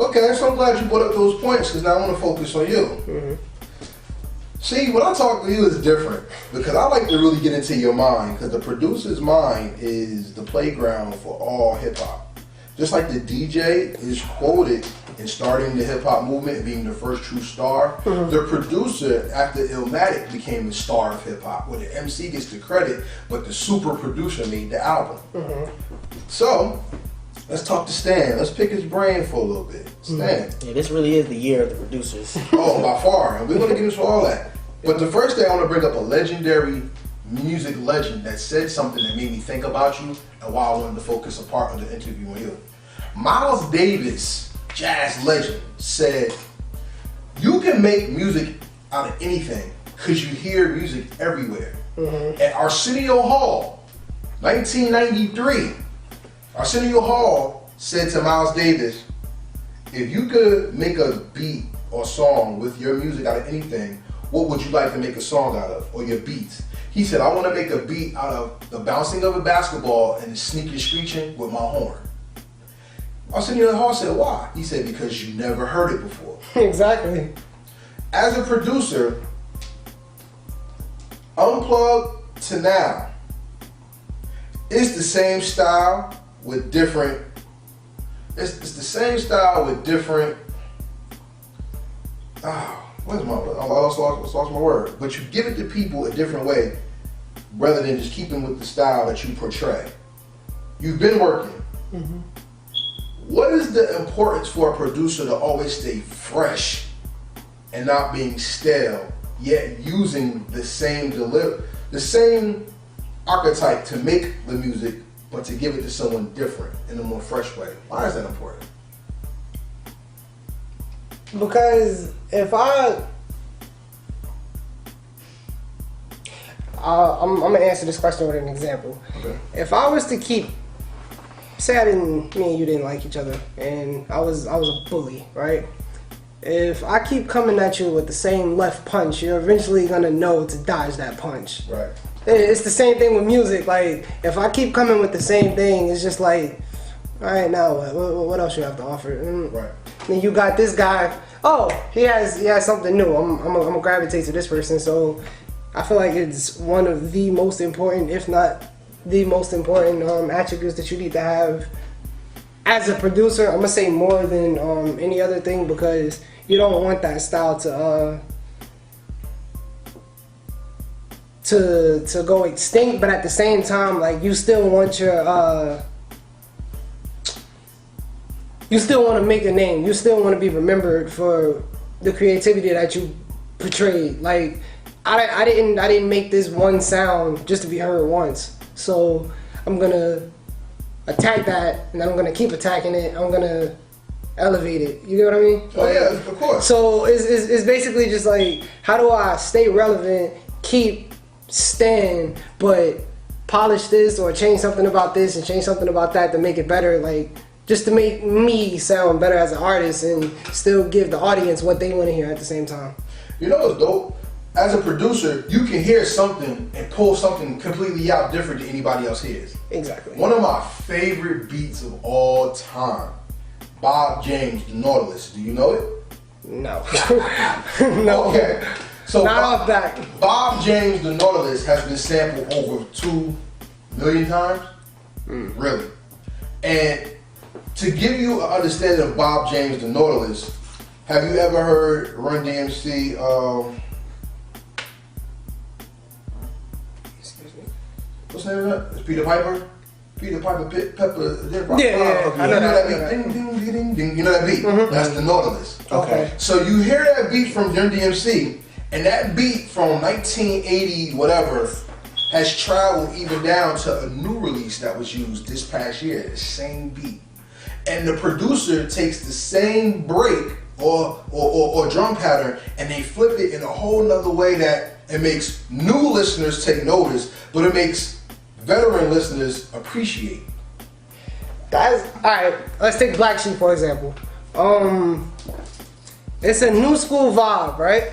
Okay, so I'm glad you brought up those points because now I want to focus on you. Mm-hmm. See, when I talk to you, it's different because I like to really get into your mind because the producer's mind is the playground for all hip hop. Just like the DJ is quoted in starting the hip hop movement and being the first true star, the producer after Illmatic became the star of hip hop, where the MC gets the credit, but the super producer made the album. So, let's talk to Stan. Let's pick his brain for a little bit. Stan. Yeah, this really is the year of the producers. Oh, by far. And we're going to get into all that. But the first thing I want to bring up a legendary music legend that said something that made me think about you and why I wanted to focus a part of the interview on you. Miles Davis, jazz legend, said, you can make music out of anything because you hear music everywhere. At Arsenio Hall, 1993, Arsenio Hall said to Miles Davis, if you could make a beat or song with your music out of anything, what would you like to make a song out of, or your beats? He said, I want to make a beat out of the bouncing of a basketball and the sneaker screeching with my horn. Arsenio Hall said, why? He said, because you never heard it before. Exactly. As a producer, Unplugged to now, it's the same style with different, it's the same style with different, where's my word? I lost my word. But you give it to people a different way rather than just keeping with the style that you portray. You've been working. What is the importance for a producer to always stay fresh and not being stale, yet using the same archetype to make the music, but to give it to someone different in a more fresh way? Why is that important? Because if I'm gonna answer this question with an example. Okay. If I was to keep, say me and you didn't like each other, and I was a bully, right? If I keep coming at you with the same left punch, you're eventually gonna know to dodge that punch. Right. It's the same thing with music. Like, if I keep coming with the same thing, it's just like, all right, now what else you have to offer? Right. Then you got this guy. Oh, he has something new. I'm gonna gravitate to this person. So I feel like it's one of the most important, if not the most important, attributes that you need to have as a producer. I'm gonna say more than any other thing, because you don't want that style to go extinct, but at the same time, like, you still want your you still want to make a name. You still want to be remembered for the creativity that you portrayed. Like, I didn't make this one sound just to be heard once. So I'm gonna attack that, and I'm gonna keep attacking it. I'm gonna elevate it. You get what I mean? Oh, like, yeah, of course. So it's basically just like, how do I stay relevant, keep staying, but polish this or change something about this and change something about that to make it better, like, just to make me sound better as an artist and still give the audience what they want to hear at the same time. You know what's dope? As a producer, you can hear something and pull something completely out different than anybody else hears. Exactly. One of my favorite beats of all time, Bob James, The Nautilus. Do you know it? No. No. Okay. So not off back. Bob James, The Nautilus has been sampled over 2 million times. Really. And to give you an understanding of Bob James, The Nautilus, have you ever heard Run DMC, what's the name of that? It's Peter Piper? Peter Piper, Pepper. Yeah. I know that beat. Ding, ding, ding, ding. You know that beat? That's The Nautilus. Okay. So you hear that beat from Run DMC, and that beat from 1980 whatever has traveled even down to a new release that was used this past year, the same beat. And the producer takes the same break or drum pattern and they flip it in a whole nother way that it makes new listeners take notice, but it makes veteran listeners appreciate. That's alright. Let's take Black Sheep for example. It's a new school vibe, right?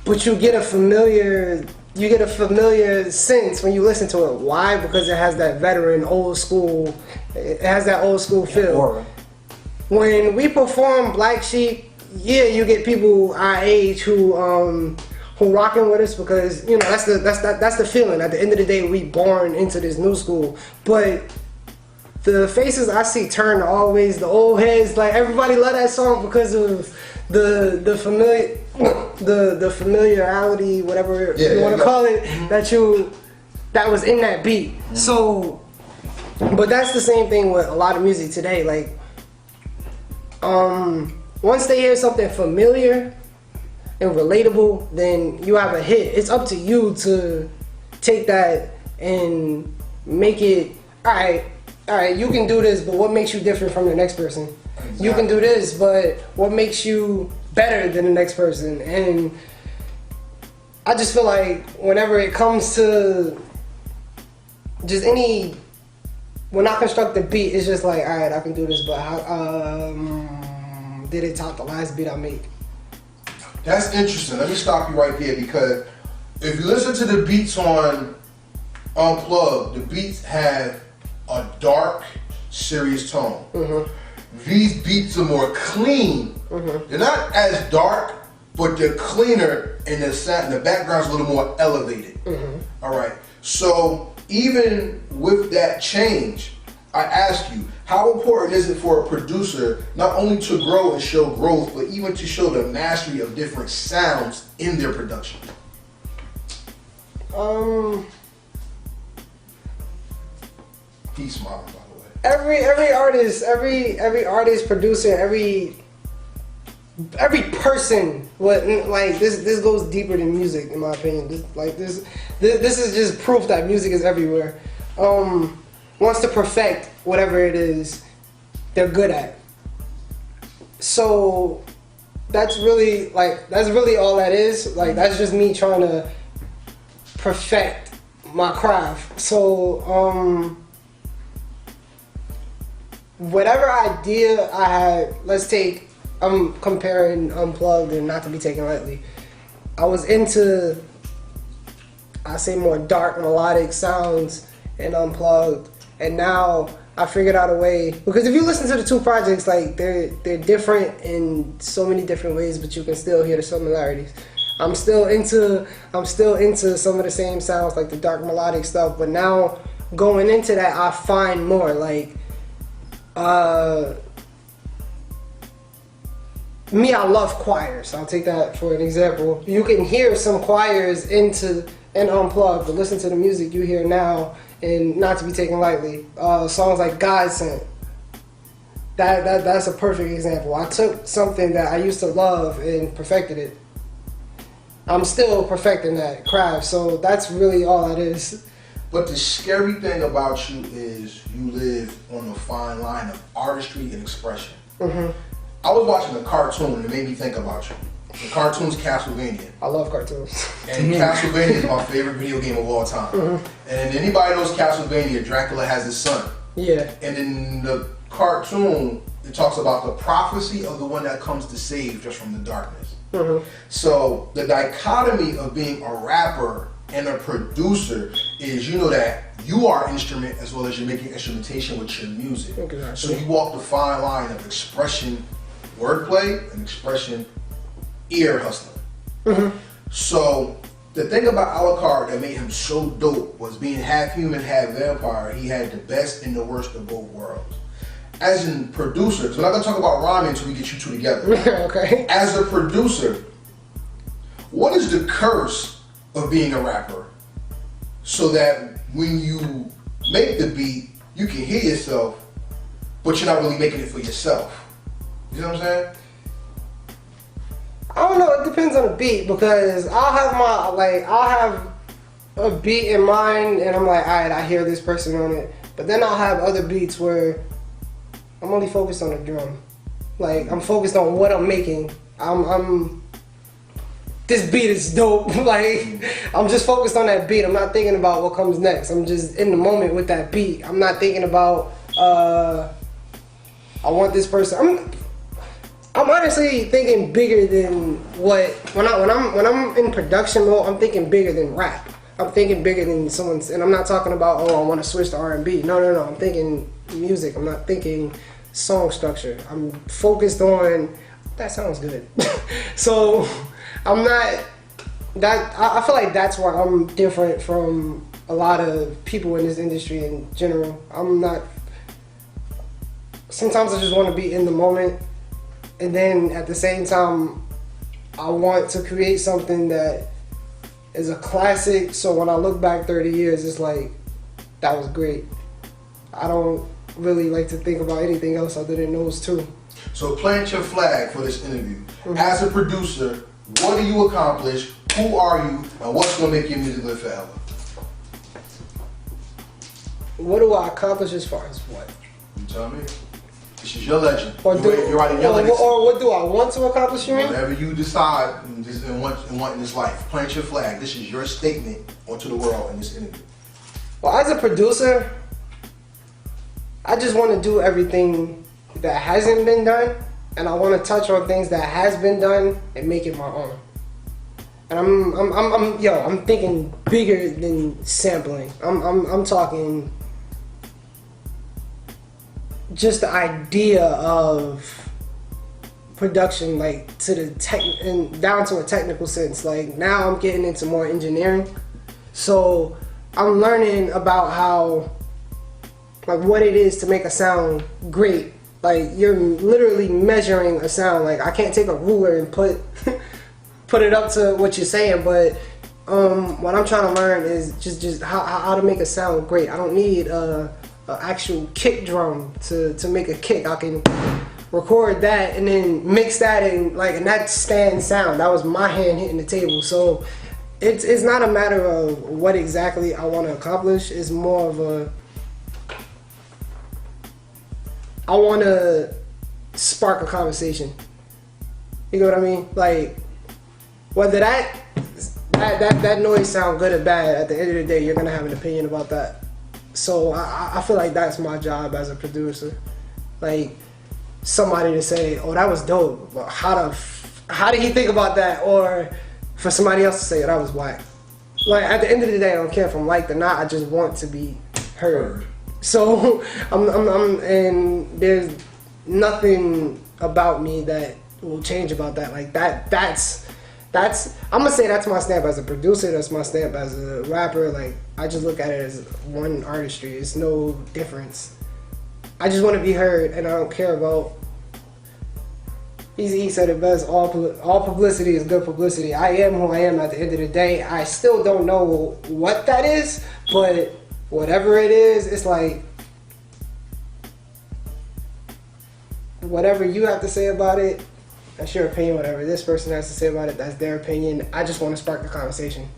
But you get a familiar sense when you listen to it. Why? Because it has that veteran, old school. It has that old school feel. when we perform Black Sheep, yeah, you get people our age who rocking with us because you know that's the feeling. At the end of the day, we born into this new school, but the faces I see turn are always the old heads. Like everybody love that song because of the familiarity, whatever you want to call it, that was in that beat. So, but that's the same thing with a lot of music today. Like, once they hear something familiar and relatable, then you have a hit. It's up to you to take that and make it, all right, you can do this, but what makes you different from the next person? Exactly. You can do this, but what makes you better than the next person? And I just feel like whenever it comes to just when I construct the beat, it's just like, all right, I can do this, but how did it top the last beat I made? That's interesting. Let me stop you right there because if you listen to the beats on Unplugged, the beats have a dark, serious tone. Mm-hmm. These beats are more clean. Mm-hmm. They're not as dark, but they're cleaner and the background's a little more elevated. Mm-hmm. All right. So even with that change, I ask you, how important is it for a producer not only to grow and show growth, but even to show the mastery of different sounds in their production? He's smiling, by the way. Every artist, producer, every person. Like this goes deeper than music, in my opinion. This is just proof that music is everywhere. Wants to perfect whatever it is they're good at. So that's really all that is. Like that's just me trying to perfect my craft. So whatever idea I had, I'm comparing Unplugged and not to be taken lightly. I was into, I say, more dark melodic sounds in Unplugged, and now I figured out a way, because if you listen to the two projects, like they're different in so many different ways, but you can still hear the similarities. I'm still into some of the same sounds, like the dark melodic stuff, but now going into that, I find more like me, I love choirs. I'll take that for an example. You can hear some choirs in Unplugged, but listen to the music you hear now, and not to be taken lightly. Songs like God Sent. That's a perfect example. I took something that I used to love and perfected it. I'm still perfecting that craft, so that's really all that is. But the scary thing about you is you live on a fine line of artistry and expression. Mm-hmm. I was watching a cartoon and it made me think about you. The cartoon's Castlevania. I love cartoons. And Castlevania is my favorite video game of all time. Mm-hmm. And anybody knows Castlevania, Dracula has his son. Yeah. And in the cartoon, it talks about the prophecy of the one that comes to save just from the darkness. Mm-hmm. So the dichotomy of being a rapper and a producer is, you know, that you are an instrument as well as you're making instrumentation with your music. Exactly. So you walk the fine line of expression, wordplay, and expression, ear hustling. Mm-hmm. So the thing about Alucard that made him so dope was being half human, half vampire. He had the best and the worst of both worlds. As a producer, because we're not going to talk about rhyming until we get you two together. Okay. As a producer, what is the curse of being a rapper, so that when you make the beat, you can hear yourself, but you're not really making it for yourself? You know what I'm saying? I don't know. It depends on the beat, because I'll have a beat in mind, and I'm like, all right, I hear this person on it. But then I'll have other beats where I'm only focused on the drum. Like I'm focused on what I'm making. This beat is dope. Like, I'm just focused on that beat. I'm not thinking about what comes next. I'm just in the moment with that beat. I'm not thinking about, I want this person. I'm honestly thinking bigger than when I'm in production mode, I'm thinking bigger than rap. I'm thinking bigger than someone's, and I'm not talking about, oh, I want to switch to R&B. No. I'm thinking music. I'm not thinking song structure. I'm focused on that sounds good. So I'm not that. I feel like that's why I'm different from a lot of people in this industry in general. I'm not. Sometimes I just want to be in the moment, and then at the same time, I want to create something that is a classic. So when I look back 30 years, it's like that was great. I don't really like to think about anything else other than those two. So plant your flag for this interview. As a producer, what do you accomplish? Who are you? And what's going to make your music live forever? What do I accomplish as far as what? You tell me. This is your legend. Or, You're writing your legacy. or what do I want to accomplish, you mean? Whatever you decide in wanting this life, plant your flag. This is your statement onto the world in this interview. Well, as a producer, I just want to do everything that hasn't been done, and I want to touch on things that has been done and make it my own. And I'm thinking bigger than sampling. I'm talking just the idea of production, like to the tech and down to a technical sense. Like now I'm getting into more engineering, so I'm learning about how, like, what it is to make a sound great. Like you're literally measuring a sound. Like I can't take a ruler and put it up to what you're saying, but what I'm trying to learn is just how to make a sound great. I don't need a actual kick drum to make a kick. I can record that and then mix that and that stand sound. That was my hand hitting the table. So it's not a matter of what exactly I want to accomplish. It's more of I want to spark a conversation. You know what I mean? Like whether that noise sound good or bad, at the end of the day, you're gonna have an opinion about that. So I feel like that's my job as a producer. Like somebody to say, "Oh, that was dope," but how did he think about that? Or for somebody else to say, "Oh, that was whack." Like at the end of the day, I don't care if I'm liked or not. I just want to be heard. So and there's nothing about me that will change about that. Like that's I'm gonna say that's my stamp as a producer. That's my stamp as a rapper. Like I just look at it as one artistry. It's no difference. I just want to be heard, and I don't care about. He said it best. All publicity is good publicity. I am who I am at the end of the day. I still don't know what that is, but whatever it is, it's like whatever you have to say about it. That's your opinion. Whatever this person has to say about it, that's their opinion. I just want to spark the conversation.